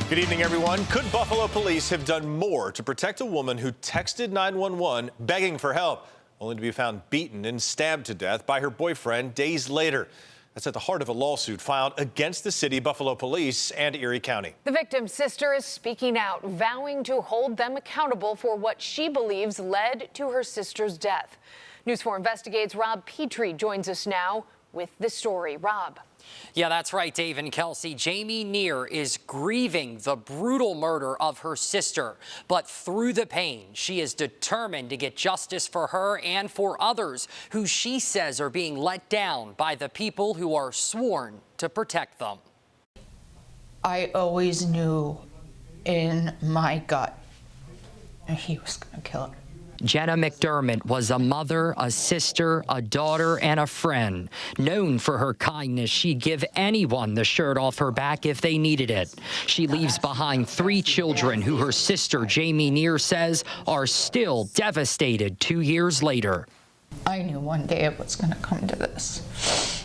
Good evening, everyone. Could Buffalo police have done more to protect a woman who texted 911 begging for help, only to be found beaten and stabbed to death by her boyfriend days later? That's at the heart of a lawsuit filed against the city, Buffalo Police, and Erie County. The victim's sister is speaking out, vowing to hold them accountable for what she believes led to her sister's death. News 4 Investigates' Rob Petrie joins us now with the story. Rob. Yeah, that's right, Dave and Kelsey. Jamie Neer is grieving the brutal murder of her sister, but through the pain, she is determined to get justice for her and for others who she says are being let down by the people who are sworn to protect them. I always knew in my gut he was going to kill her. Jenna McDermott was a mother, a sister, a daughter, and a friend. Known for her kindness, she'd give anyone the shirt off her back if they needed it. She leaves behind 3 children who her sister, Jamie Neer, says are still devastated 2 years later. I knew one day it was going to come to this.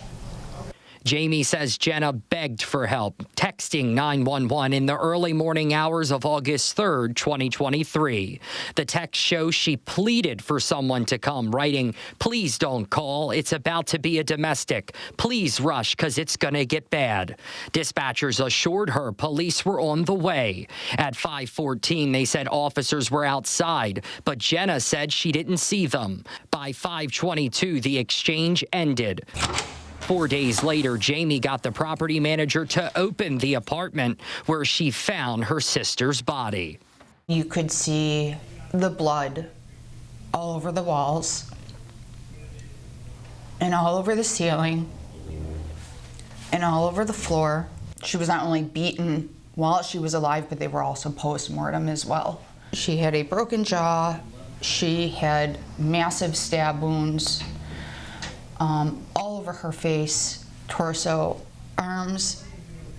Jamie says Jenna begged for help, texting 911 in the early morning hours of August 3rd, 2023. The text shows she pleaded for someone to come, writing, "Please don't call. It's about to be a domestic. Please rush, because it's going to get bad." Dispatchers assured her police were on the way. At 5:14, they said officers were outside, but Jenna said she didn't see them. By 5:22, the exchange ended. 4 days later, Jamie got the property manager to open the apartment where she found her sister's body. You could see the blood all over the walls and all over the ceiling and all over the floor. She was not only beaten while she was alive, but they were also post-mortem as well. She had a broken jaw. She had massive stab wounds. All over her face, torso, arms,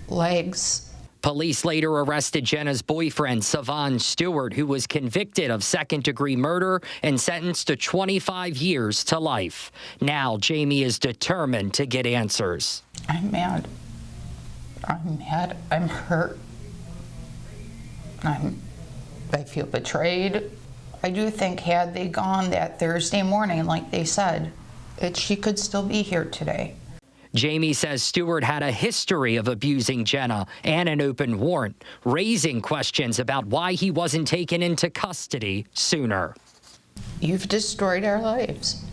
legs. Police later arrested Jenna's boyfriend, Savon Stewart, who was convicted of second-degree murder and sentenced to 25 years to life. Now, Jamie is determined to get answers. I'm mad. I'm mad. I'm hurt. I feel betrayed. I do think had they gone that Thursday morning, like they said, she could still be here today. Jamie says Stewart had a history of abusing Jenna and an open warrant, raising questions about why he wasn't taken into custody sooner. You've destroyed our lives.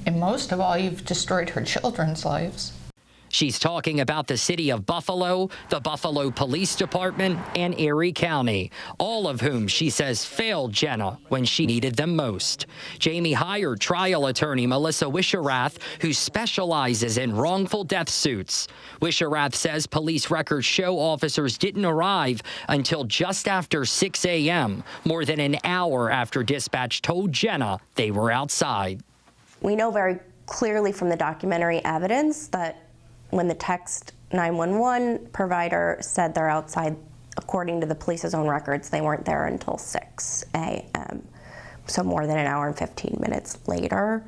And most of all, you've destroyed her children's lives. She's talking about the city of Buffalo, the Buffalo Police Department, and Erie County, all of whom she says failed Jenna when she needed them most. Jamie hired trial attorney Melissa Wisherath, who specializes in wrongful death suits. Wisherath says police records show officers didn't arrive until just after 6 a.m., more than an hour after dispatch told Jenna they were outside. We know very clearly from the documentary evidence that when the text 911 provider said they're outside, according to the police's own records, they weren't there until 6 a.m., so more than an hour and 15 minutes later.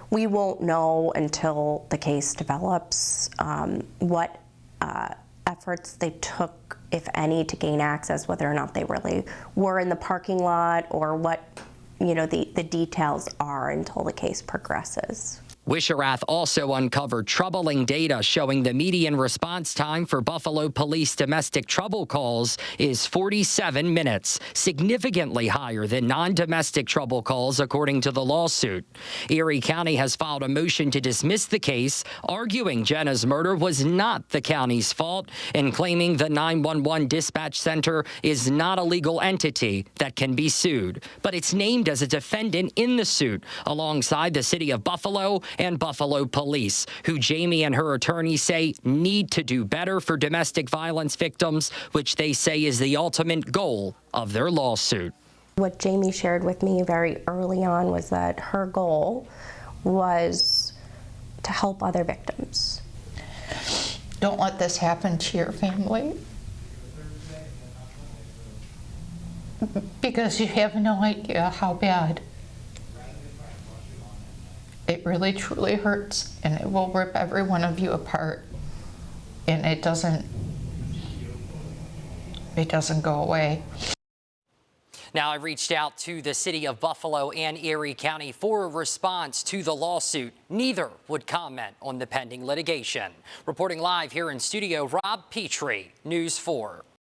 We won't know until the case develops what efforts they took, if any, to gain access, whether or not they really were in the parking lot, or what the details are until the case progresses. Wisherath also uncovered troubling data showing the median response time for Buffalo police domestic trouble calls is 47 minutes, significantly higher than non-domestic trouble calls, according to the lawsuit. Erie County has filed a motion to dismiss the case, arguing Jenna's murder was not the county's fault and claiming the 911 dispatch center is not a legal entity that can be sued. But it's named as a defendant in the suit alongside the city of Buffalo and Buffalo Police, who Jamie and her attorney say need to do better for domestic violence victims, which they say is the ultimate goal of their lawsuit. What Jamie shared with me very early on was that her goal was to help other victims. Don't let this happen to your family. Because you have no idea how bad. It really truly hurts, and it will rip every one of you apart. and it doesn't go away. Now, I reached out to the city of Buffalo and Erie County for a response to the lawsuit. Neither would comment on the pending litigation. Reporting live here in studio, Rob Petrie, News 4.